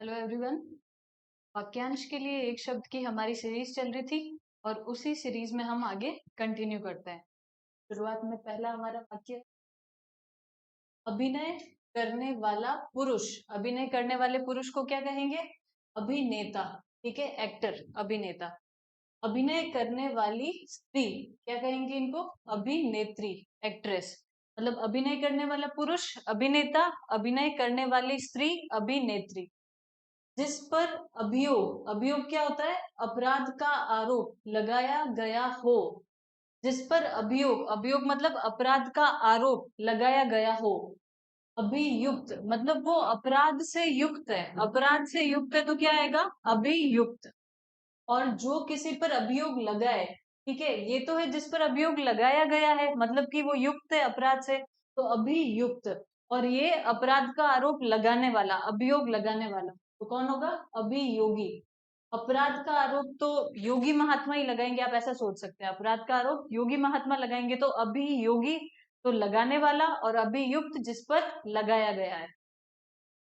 Hello everyone. वाक्यांश के लिए एक शब्द की हमारी सीरीज चल रही थी और उसी सीरीज में हम आगे कंटिन्यू करते हैं। शुरुआत में पहला हमारा वाक्य, अभिनय करने वाला पुरुष। अभिनय करने वाले पुरुष को क्या कहेंगे? अभिनेता। ठीक है, एक्टर, अभिनेता। अभिनय करने वाली स्त्री क्या कहेंगे इनको? अभिनेत्री, एक्ट्रेस। मतलब अभिनय करने वाला पुरुष अभिनेता, अभिनय करने वाली स्त्री अभिनेत्री। जिस पर अभियोग, अभियोग क्या होता है? अपराध का आरोप लगाया गया हो। जिस पर अभियोग, अभियोग मतलब अपराध का आरोप लगाया गया हो। अभियुक्त मतलब वो अपराध से युक्त है, अपराध से युक्त है तो क्या आएगा? अभियुक्त। और जो किसी पर अभियोग लगाए, ठीक है, ये तो है जिस पर अभियोग लगाया गया है, मतलब कि वो युक्त है अपराध से, तो अभियुक्त। और ये अपराध का आरोप लगाने वाला, अभियोग लगाने वाला, तो कौन होगा? अभियोगी। अपराध का आरोप तो योगी महात्मा ही लगाएंगे, आप ऐसा सोच सकते हैं। अपराध का आरोप योगी महात्मा लगाएंगे, तो अभियोगी तो लगाने वाला, और अभियुक्त जिस पर लगाया गया है।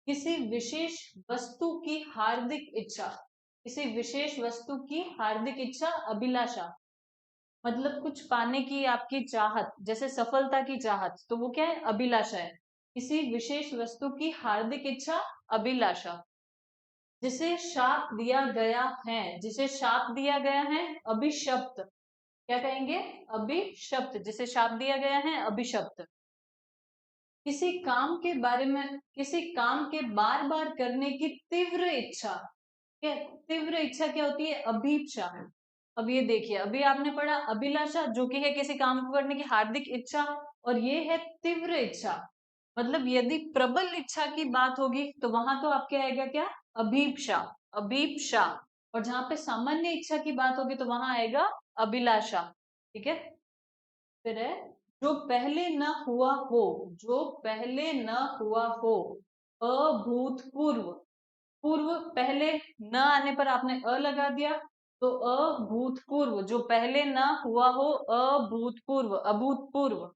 किसी विशेष वस्तु की हार्दिक इच्छा, किसी विशेष वस्तु की हार्दिक इच्छा, अभिलाषा। मतलब कुछ पाने की आपकी चाहत, जैसे सफलता की चाहत, तो वो क्या है? अभिलाषा है। किसी विशेष वस्तु की हार्दिक इच्छा, अभिलाषा। जिसे शाप दिया गया है, जिसे शाप दिया गया है, अभिशप्त। क्या कहेंगे? अभिशप्त। जिसे शाप दिया गया है, अभिशप्त। किसी काम के बारे में, किसी काम के बार बार करने की तीव्र इच्छा। क्या तीव्र इच्छा क्या होती है? अभीप्सा। अब ये देखिए, अभी आपने पढ़ा अभिलाषा जो कि है किसी काम को करने की हार्दिक इच्छा, और ये है तीव्र इच्छा। मतलब यदि प्रबल इच्छा की बात होगी तो वहां तो आपके आएगा क्या? अभीप्सा, अभीप्सा। और जहां पे सामान्य इच्छा की बात होगी तो वहां आएगा अभिलाषा। ठीक है, फिर है जो पहले न हुआ हो, जो पहले न हुआ हो, अभूतपूर्व। पूर्व, पहले न आने पर आपने अ लगा दिया, तो अभूतपूर्व, जो पहले न हुआ हो, अभूतपूर्व, अभूतपूर्व।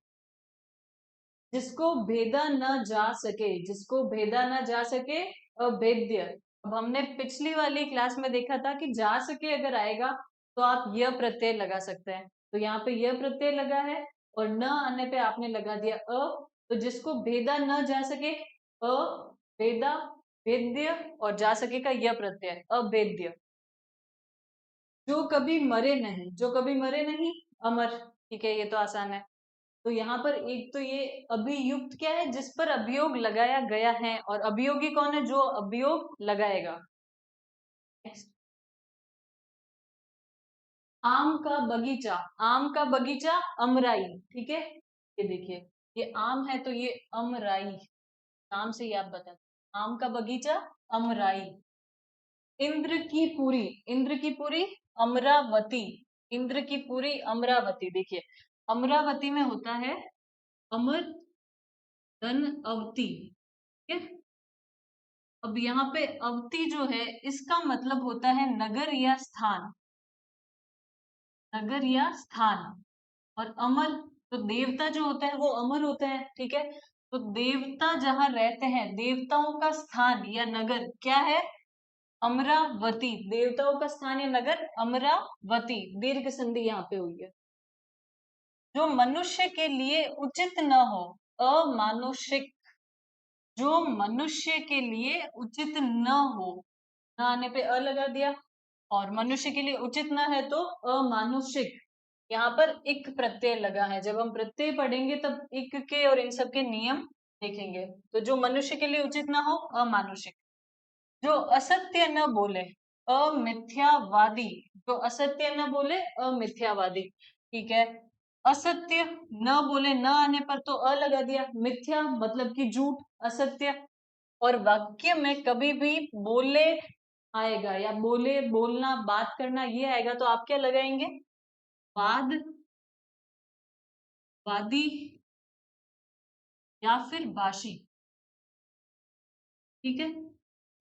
जिसको भेदा न जा सके, जिसको भेदा न जा सके, अभेद्य। अब हमने पिछली वाली क्लास में देखा था कि जा सके अगर आएगा तो आप यह प्रत्यय लगा सकते हैं, तो यहाँ पे यह प्रत्यय लगा है, और न आने पे आपने लगा दिया अ, तो जिसको भेदा न जा सके, अभेदा, भेद्य, और जा सके का यह प्रत्यय, अभेद्य। जो कभी मरे नहीं, जो कभी मरे नहीं, अमर। ठीक है, ये तो आसान है। तो यहाँ पर एक तो ये अभियुक्त क्या है? जिस पर अभियोग लगाया गया है, और अभियोगी कौन है? जो अभियोग लगाएगा। नेक्स्ट, आम का बगीचा, आम का बगीचा, अमराई। ठीक है, ये देखिए, ये आम है तो ये अमराई, नाम से ही आप बता दो। आम का बगीचा, अमराई। इंद्र की पुरी, इंद्र की पुरी, अमरावती। इंद्र की पुरी, अमरावती। देखिए, अमरावती में होता है अमर, धन, अवती। ठीक है, अब यहाँ पे अवती जो है इसका मतलब होता है नगर या स्थान, नगर या स्थान। और अमर, तो देवता जो होता है वो अमर होता है। ठीक है, तो देवता जहां रहते हैं, देवताओं का स्थान या नगर क्या है? अमरावती। देवताओं का स्थान या नगर अमरावती, दीर्घ संधि यहाँ पे हुई है। जो मनुष्य के लिए उचित न हो, अमानुषिक। जो मनुष्य के लिए उचित न हो, न आने पे अ लगा दिया, और मनुष्य के लिए उचित न है तो अमानुषिक। यहाँ पर इक प्रत्यय लगा है, जब हम प्रत्यय पढ़ेंगे तब इक के और इन सब के नियम देखेंगे। तो जो मनुष्य के लिए उचित ना हो, अमानुषिक। जो असत्य न बोले, अमिथ्यावादी। जो असत्य न बोले, अमिथ्यावादी। ठीक है, असत्य न बोले, न आने पर तो अ लगा दिया, मिथ्या मतलब कि झूठ, असत्य। और वाक्य में कभी भी बोले आएगा, या बोले, बोलना, बात करना, ये आएगा तो आप क्या लगाएंगे? वाद, वादी, या फिर भाषी। ठीक है,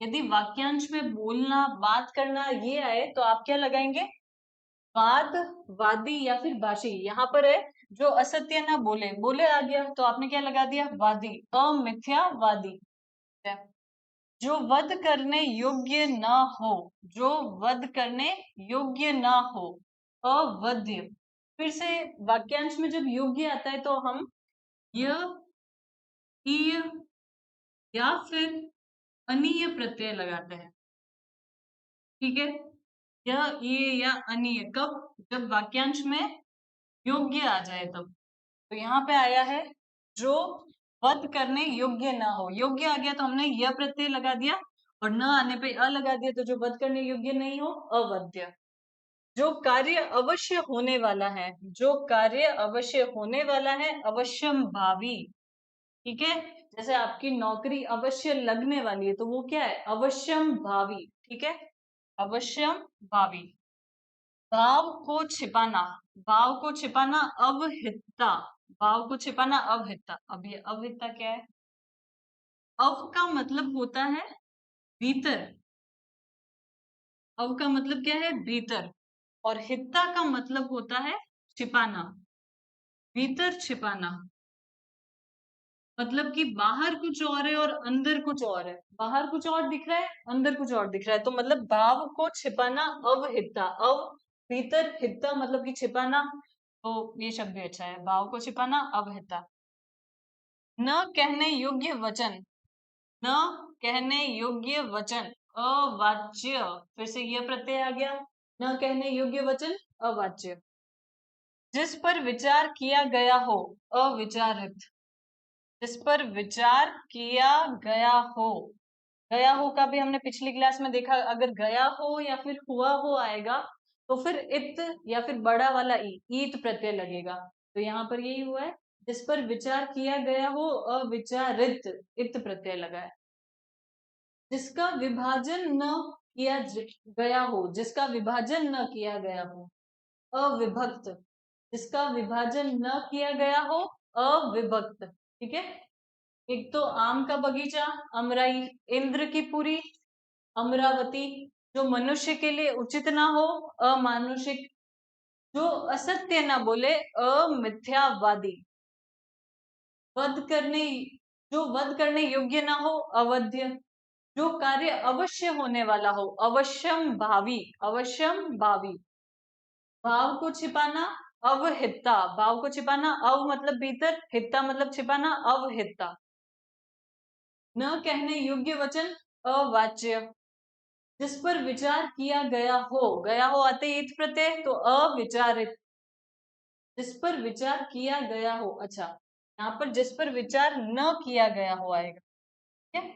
यदि वाक्यांश में बोलना, बात करना ये आए तो आप क्या लगाएंगे? वाद, वादी, या फिर भाषी। यहाँ पर है जो असत्य ना बोले, बोले आ गया तो आपने क्या लगा दिया? वादी, अमिथ्यावादी। जो वध करने योग्य न हो, जो वध करने योग्य न हो, अवध्य। फिर से वाक्यांश में जब योग्य आता है तो हम य, ईय या फिर अनीय प्रत्यय लगाते हैं। ठीक है, यह ये या अनीय कब, जब वाक्यांश में योग्य आ जाए तब। तो यहाँ पे आया है जो वध करने योग्य ना हो, योग्य आ गया तो हमने यह प्रत्यय लगा दिया और न आने पे अ लगा दिया, तो जो वध करने योग्य नहीं हो अवध्य। जो कार्य अवश्य होने वाला है, जो कार्य अवश्य होने वाला है, अवश्यम भावी। ठीक है, जैसे आपकी नौकरी अवश्य लगने वाली है तो वो क्या है, अवश्यम भावी। ठीक है, अवश्यम भावी। भाव को छिपाना, भाव को छिपाना अवहितता, भाव को छिपाना अवहितता। अब ये अवहितता क्या है, अव का मतलब होता है भीतर, अव का मतलब क्या है भीतर, और हित्ता का मतलब होता है छिपाना, भीतर छिपाना। मतलब कि बाहर कुछ और है और अंदर कुछ और है, बाहर कुछ और दिख रहा है, अंदर कुछ और दिख रहा है, तो मतलब भाव को छिपाना अवहितता। अव भीतर, हित्ता मतलब कि छिपाना, तो ये शब्द भी अच्छा है, भाव को छिपाना अवहितता। न कहने योग्य वचन, न कहने योग्य वचन अवाच्य। फिर से यह प्रत्यय आ गया, न कहने योग्य वचन अवाच्य। जिस पर विचार किया गया हो अविचारित, जिस पर विचार किया गया हो, गया हो का भी हमने पिछली क्लास में देखा, अगर गया हो या फिर हुआ हो आएगा तो फिर इत या फिर बड़ा वाला ईत प्रत्यय लगेगा। तो यहाँ पर यही हुआ है, जिस पर विचार किया गया हो अविचारित, इत प्रत्यय लगा है। जिसका विभाजन न किया गया हो, जिसका विभाजन न किया गया हो अविभक्त, जिसका विभाजन न किया गया हो अविभक्त। ठीक है, एक तो आम का बगीचा, अमराई, इंद्र की पुरी, अमरावती। जो मनुष्य के लिए उचित ना हो अमानुषिक, जो असत्य ना बोले अमिथ्यावादी, वध करने, जो वध करने योग्य ना हो अवध्य, जो कार्य अवश्य होने वाला हो अवश्यम भावी, अवश्यम भावी। भाव को छिपाना अवहितता, भाव को छिपाना, अव मतलब भीतर, हितता मतलब छिपाना, अवहितता। न कहने योग्य वचन अवाच्य, जिस पर विचार किया गया हो आते ईत प्रत्यय तो अविचारित, जिस पर विचार किया गया हो। अच्छा, यहाँ पर जिस पर विचार न किया गया हो आएगा, ठीक है,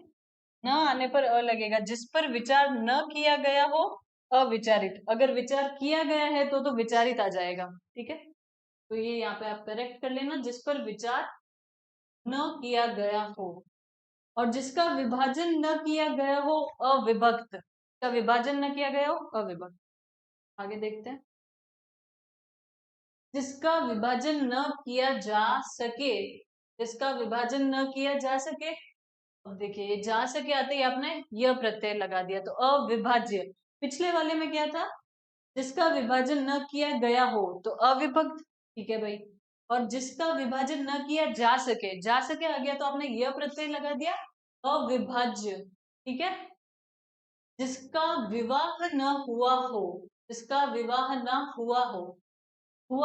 न आने पर अ लगेगा, जिस पर विचार न किया गया हो अविचारित, अगर विचार किया गया है तो विचारित आ जाएगा। ठीक है, तो ये यहाँ पे आप करेक्ट कर लेना, जिस पर विचार न किया गया हो, और जिसका विभाजन न किया गया हो अविभक्त, का विभाजन न किया गया हो अविभक्त। आगे देखते हैं, जिसका विभाजन न किया जा सके, जिसका विभाजन न किया जा सके। अब देखिए जा सके आते ही आपने यह प्रत्यय लगा दिया तो अविभाज्य। पिछले वाले में क्या था, जिसका विभाजन न किया गया हो तो अविभक्त। ठीक है भाई, और जिसका विभाजन न किया जा सके आ गया तो आपने यह प्रत्यय लगा दिया अविभाज्य। ठीक है, जिसका विवाह न हुआ हो, जिसका विवाह न हुआ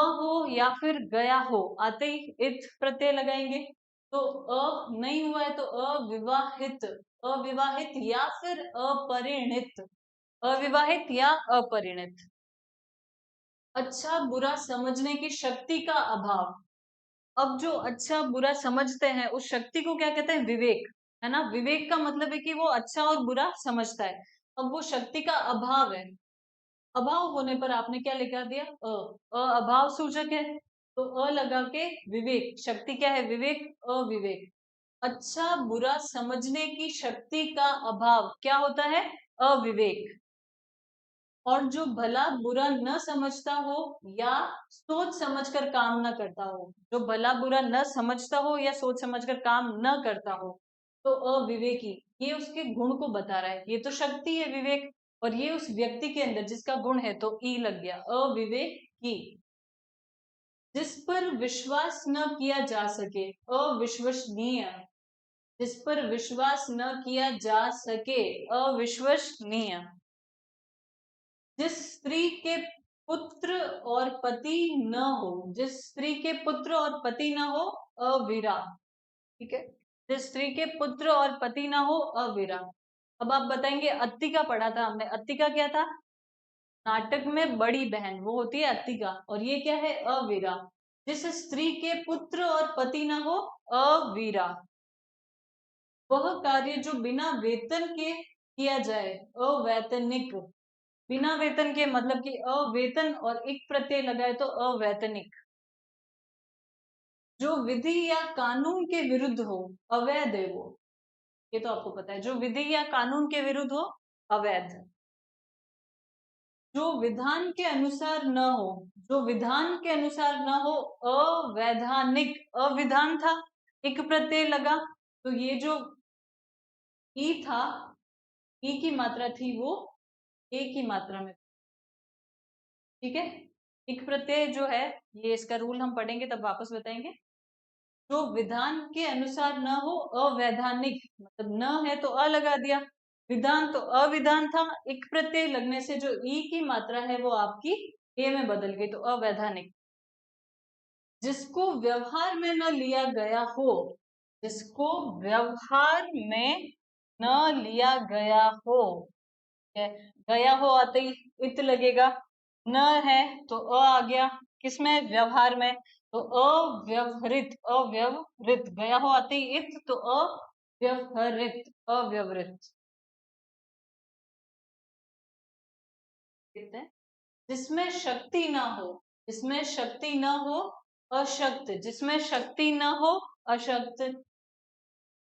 हो या फिर गया हो आते ही इत प्रत्यय लगाएंगे, तो अ नहीं हुआ है तो अविवाहित, अविवाहित या फिर अपरिणित, अविवाहित या अपरिणित। अच्छा बुरा समझने की शक्ति का अभाव, अब जो अच्छा बुरा समझते हैं उस शक्ति को क्या कहते हैं, विवेक, है ना। विवेक का मतलब है कि वो अच्छा और बुरा समझता है। अब वो शक्ति का अभाव है, अभाव होने पर आपने क्या लिखा दिया अभाव सूचक है, तो लगा के विवेक, शक्ति क्या है विवेक, अविवेक। अच्छा बुरा समझने की शक्ति का अभाव क्या होता है, अविवेक। और जो भला बुरा न समझता हो या सोच समझकर काम न करता हो, जो भला बुरा न समझता हो या सोच समझकर काम न करता हो तो अविवेकी। ये उसके गुण को बता रहा है, ये तो शक्ति है विवेक, और ये उस व्यक्ति के अंदर जिसका गुण है तो ई लग गया, अविवेकी। जिस पर विश्वास न किया जा सके, अविश्वसनीय, जिस पर विश्वास न किया जा सके, अविश्वसनीय। जिस स्त्री के पुत्र और पति न हो, जिस स्त्री के पुत्र और पति न हो, अवीरा। ठीक है, जिस स्त्री के पुत्र और पति न हो, अवीरा। अब आप बताएंगे, अत्तिका पढ़ा था हमने, अत्तिका क्या था? नाटक में बड़ी बहन, वो होती है अत्तिका, और ये क्या है? अवीरा। जिस स्त्री के पुत्र और पति न हो, अवीरा। वह कार्य जो बिना वेतन के किया जाए, अवैतनिक। बिना वेतन के मतलब कि अवेतन और एक प्रत्यय लगाए तो अवैतनिक। जो विधि या कानून के विरुद्ध हो, अवैध है वो, ये तो आपको पता है। जो विधि या कानून के विरुद्ध हो, अवैध। जो विधान के अनुसार न हो, जो विधान के अनुसार न हो, अवैधानिक। अविधान था, एक प्रत्यय लगा, तो ये जो ई था, ई की मात्रा थी वो ए की मात्रा में। ठीक है, एक प्रत्यय जो है, ये इसका रूल हम पढ़ेंगे तब वापस बताएंगे। जो विधान के अनुसार न हो, अवैधानिक, मतलब न है तो अ लगा दिया, विधान तो अविधान था, एक प्रत्यय लगने से जो ई की मात्रा है वो आपकी ए में बदल गई, तो अवैधानिक। जिसको व्यवहार में न लिया गया हो, जिसको व्यवहार में न लिया गया हो, गया हो आते ही इत लगेगा, न है तो अ आ गया, किसमें? व्यवहार में, तो अव्यवहृत। अव्यवहृत, गया हो आते ही इत, तो अव्यवहृत। अव्यवहृत। जिसमें शक्ति ना हो, जिसमें शक्ति न हो, अशक्त। जिसमें शक्ति न हो, अशक्त।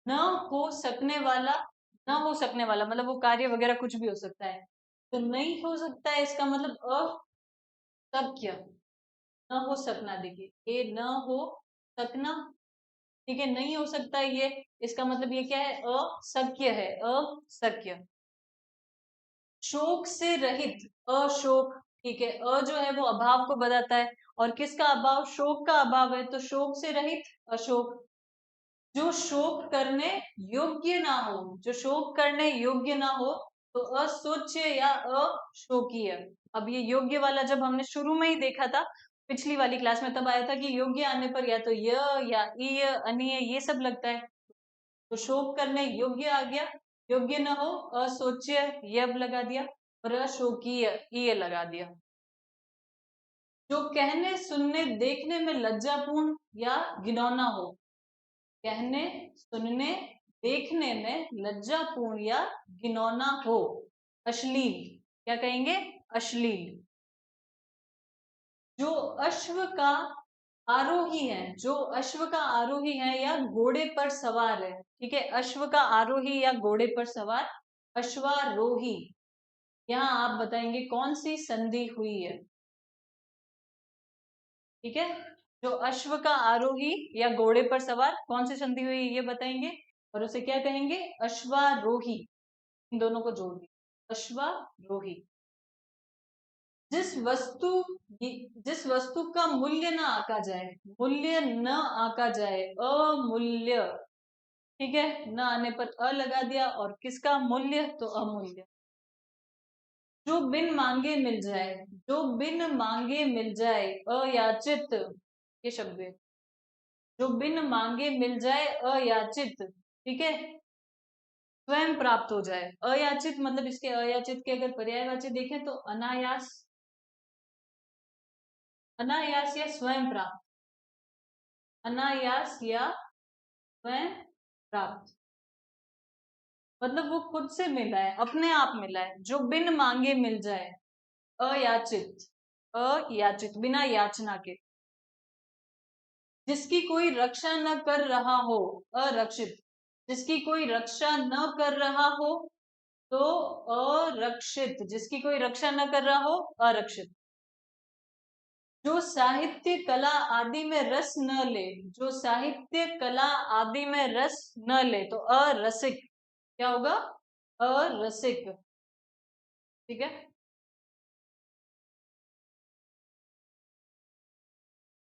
न हो सकने वाला, न हो सकने वाला मतलब वो कार्य वगैरह कुछ भी हो सकता है, तो नहीं हो सकता है इसका मतलब अशक्य। न हो सकना, देखिए ये न हो सकना, ठीक है, नहीं हो सकता ये, इसका मतलब ये क्या है? अशक्य है, अशक्य। शोक से रहित, अशोक। ठीक है, अ जो है वो अभाव को बताता है, और किसका अभाव? शोक का अभाव है, तो शोक से रहित, अशोक। जो शोक करने योग्य ना हो, जो शोक करने योग्य ना हो, तो अशोच्य या अशोकीय। अब ये योग्य वाला जब हमने शुरू में ही देखा था पिछली वाली क्लास में, तब आया था कि योग्य आने पर या तो य या ईय, अनीय, ये सब लगता है। तो शोक करने योग्य आ गया, योग्य न हो अशोच्य, यब लगा दिया, और अशोकीय ईय लगा दिया। जो कहने सुनने देखने में लज्जापूर्ण या घिनौना हो, कहने सुनने देखने में लज्जापूर्ण या घिनौना हो, अश्लील। क्या कहेंगे? अश्लील। जो अश्व का आरोही है, जो अश्व का आरोही है या घोड़े पर सवार है, ठीक है, अश्व का आरोही या घोड़े पर सवार, अश्वारोही। यहाँ आप बताएंगे कौन सी संधि हुई है। ठीक है, जो अश्व का आरोही या घोड़े पर सवार, कौन सी संधि हुई ये बताएंगे, और उसे क्या कहेंगे? अश्वारोही। इन दोनों को जोड़ दिया, अश्वारोही। जिस वस्तु जिस वस्तु का मूल्य न आका जाए, मूल्य न आका जाए, अमूल्य। ठीक है, न आने पर अ लगा दिया, और किसका मूल्य? तो अमूल्य। जो बिन मांगे मिल जाए, जो बिन मांगे मिल जाए, अयाचित, ये शब्द है। जो बिन मांगे मिल जाए, अयाचित, ठीक है, स्वयं प्राप्त हो जाए। अयाचित मतलब इसके अयाचित के अगर पर्यायवाची देखें तो अनायास, अनायास या स्वयं प्राप्त, अनायास या स्वयं प्राप्त, मतलब वो खुद से मिला है, अपने आप मिला है। जो बिन मांगे मिल जाए, अयाचित, अयाचित, बिना याचना के। जिसकी कोई रक्षा न कर रहा हो, अरक्षित। जिसकी कोई रक्षा न कर रहा हो, तो अरक्षित। जिसकी कोई रक्षा न कर रहा हो, अरक्षित। जो साहित्य कला आदि में रस न ले, जो साहित्य कला आदि में रस न ले, तो अरसिक। क्या होगा? अरसिक। ठीक है,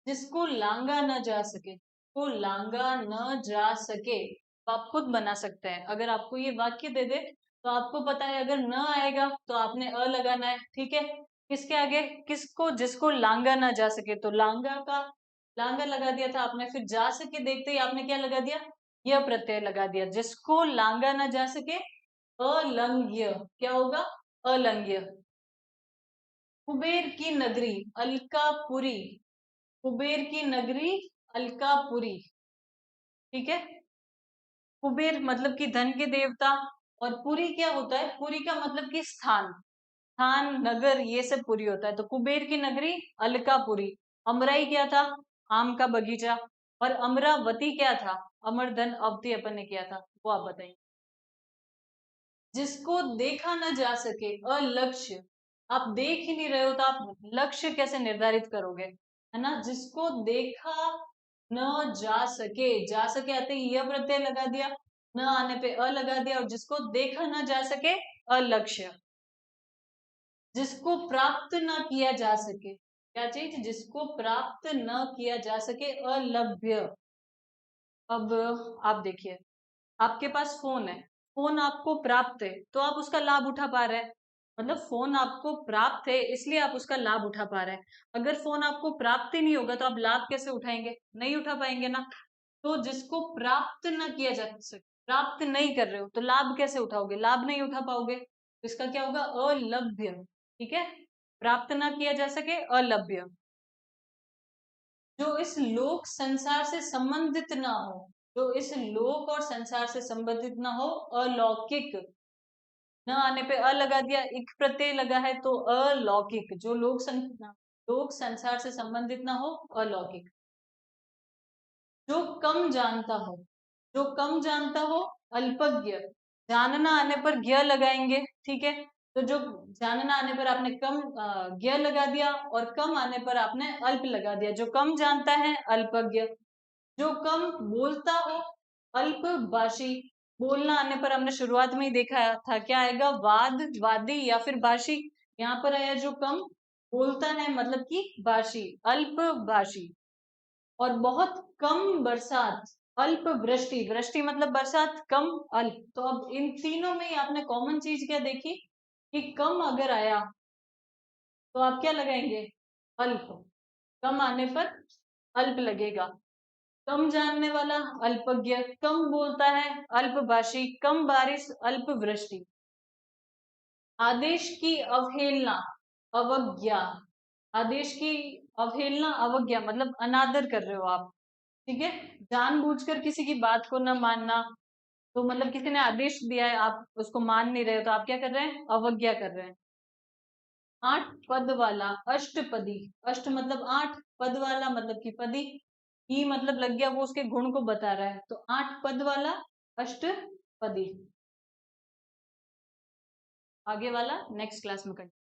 जिसको लांगा न जा सके, को लांगा न जा सके, तो आप खुद बना सकते हैं। अगर आपको ये वाक्य दे दे तो आपको पता है अगर न आएगा तो आपने अ लगाना है, ठीक है। किसके आगे, किसको, जिसको लांगा ना जा सके, तो लांगा लगा दिया था आपने। फिर जा सके देखते ही आपने क्या लगा दिया, यह प्रत्यय लगा दिया। जिसको लांगा ना जा सके, अलंघ्य, क्या होगा, अलंघ्य। कुबेर की नगरी अलकापुरी, कुबेर की नगरी अलकापुरी, ठीक है। कुबेर मतलब कि धन के देवता, और पुरी क्या होता है, पुरी का मतलब कि स्थान, स्थान, नगर, ये सब पुरी होता है। तो कुबेर की नगरी अलकापुरी। अमराई क्या था, आम का बगीचा। और अमरावती क्या था, अमरधन अवधि अपन ने किया था, वो आप बताइए। जिसको देखा न जा सके, अलक्ष्य। आप देख ही नहीं रहे हो तो आप लक्ष्य कैसे निर्धारित करोगे, है ना। जिसको देखा न जा सके आते ही यह प्रत्यय लगा दिया, न आने पे अ लगा दिया, और जिसको देखा न जा सके, अलक्ष्य। जिसको प्राप्त न किया जा सके, क्या चीज, जिसको प्राप्त न किया जा सके, अलभ्य। अब आप देखिए, आपके पास फोन है, फोन आपको प्राप्त है तो आप उसका लाभ उठा पा रहे हैं। मतलब फोन आपको प्राप्त है इसलिए आप उसका लाभ उठा पा रहे हैं। अगर फोन आपको प्राप्त ही नहीं होगा तो आप लाभ कैसे उठाएंगे, नहीं उठा पाएंगे ना। तो जिसको प्राप्त न किया जा सके, प्राप्त नहीं कर रहे हो तो लाभ कैसे उठाओगे, लाभ नहीं उठा पाओगे। तो इसका क्या होगा, अलभ्य, ठीक है। प्राप्त ना किया जा सके, अलभ्य। जो इस लोक संसार से संबंधित ना हो, जो इस लोक और संसार से संबंधित ना हो, अलौकिक। न आने पे अ लगा दिया, इक प्रत्यय लगा है तो अलौकिक। जो लोक संसार से संबंधित ना हो, अलौकिक। जो कम जानता हो, जो कम जानता हो, अल्पज्ञ। जानना आने पर ज्ञ लगाएंगे, ठीक है। तो जो जानना आने पर आपने कम ज्ञ लगा दिया, और कम आने पर आपने अल्प लगा दिया। जो कम जानता है, अल्पज्ञ। जो कम बोलता हो, अल्पभाषी। बोलना आने पर हमने शुरुआत में ही देखा था, क्या आएगा, वाद, वादी या फिर भाषी। यहाँ पर आया जो कम बोलता है मतलब कि भाषी, अल्पभाषी। और बहुत कम बरसात, अल्प वृष्टि, वृष्टि मतलब बरसात, कम, अल्प। तो अब इन तीनों में ही आपने कॉमन चीज क्या देखी, कि कम अगर आया तो आप क्या लगाएंगे, अल्प। कम आने पर अल्प लगेगा। कम जानने वाला, अल्पज्ञ। कम बोलता है, अल्पभाषी। कम बारिश, अल्प वृष्टि। आदेश की अवहेलना, अवज्ञा। आदेश की अवहेलना, अवज्ञा मतलब अनादर कर रहे हो आप, ठीक है। जानबूझकर किसी की बात को न मानना, तो मतलब किसी ने आदेश दिया है आप उसको मान नहीं रहे हो तो आप क्या कर रहे हैं, अवज्ञा कर रहे हैं। 8 पद वाला अष्टपदी, अष्ट मतलब 8, पद वाला मतलब कि पदी, ही मतलब लग गया वो उसके गुण को बता रहा है, तो 8 पद वाला अष्टपदी। आगे वाला नेक्स्ट क्लास में करेंगे।